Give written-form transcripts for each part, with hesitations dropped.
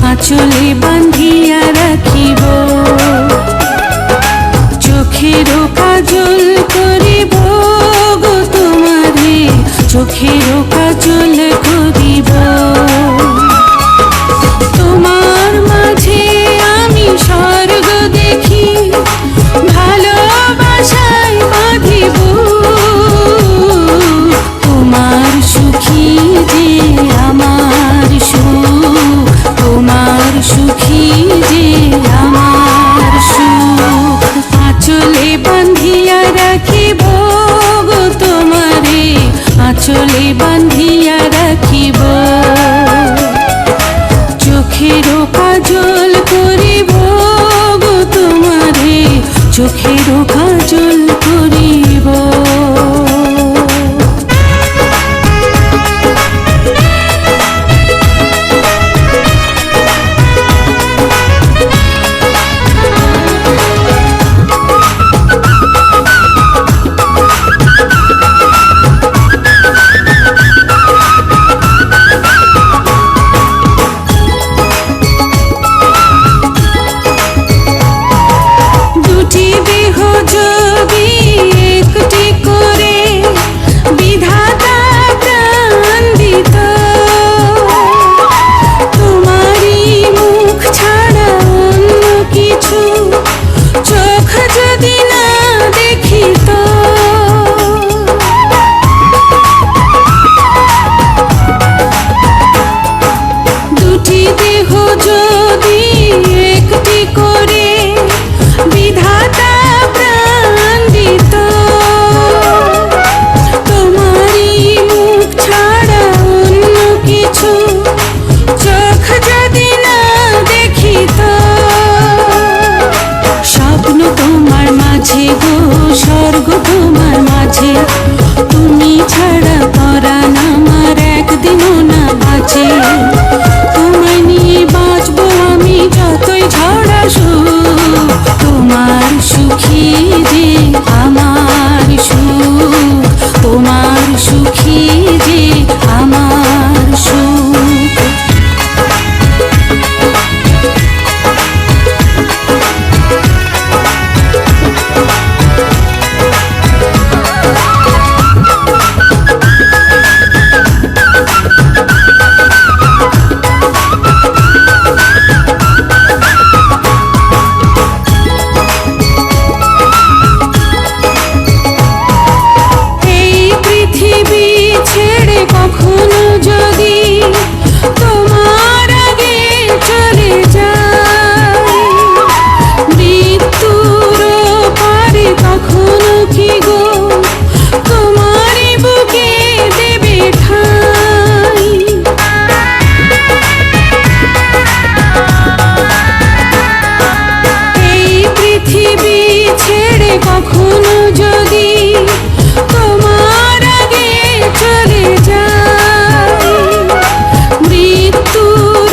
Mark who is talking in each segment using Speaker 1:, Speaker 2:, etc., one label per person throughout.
Speaker 1: আঁচলে বান্ধিয়া রাখিব, চোখেরও কাজল করিব গো তোমারে, চোখেরও কাজল করিব। তোমার মাঝে আমি স্বর্গ দেখি, ভালোবাসায় বাঁধিব। তোমার সুখী যে আমার সুখ, তোমার সুখী যে আমার সুখ। আঁচলে বান্ধিয়া রাখিব গো তোমারে, আঁচলে বান্ধিয়া রাখিব, চোখেরও কাজল করিব গো তোমারে, চোখেরও কাজল করিব। স্বর্গ তোমার মাঝে, তুমি ছাড়া পরাণ আমার একদিনও না বাঁচে। তোমায় নিয়ে বাঁচবো আমি যতই ঝড় আসুক, তোমার সুখী যে আমার সুখ, তোমার সুখী যে আমার সুখ। কখনো যদি তোমার আগে চলে যায়, মৃত্যুর পারে কখনো কি গো তোমারই বুকে দেবে ঠাঁই। এই পৃথিবী ছেড়ে কখনো যদি তোমার আগে চলে যায়, মৃত্যুর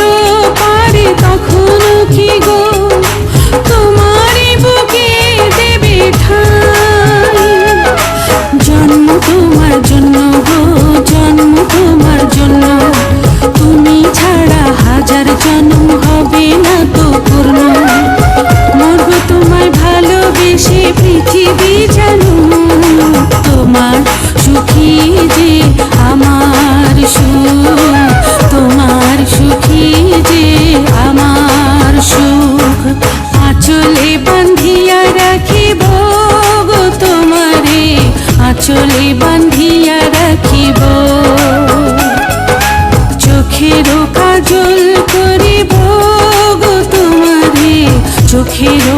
Speaker 1: পারে কখনো কি গো তোমারই বুকে দেবে ঠাঁই। জন্ম তোমার জন্য গো, জন্ম তোমার জন্য, তুমি ছাড়া হাজার জন্ম হবে না তো পূর্ণ। মরব তোমায় ভালোবেসে পৃথিবী জানো, তোমার সুখী যে আমার সুখ, তোমার সুখী যে আমার সুখ। আঁচলে বান্ধিয়া রাখিব গো তোমারে, আঁচলে বান্ধিয়া রাখিব, চোখেরও কাজল করিব গো তোমারে, চোখেরও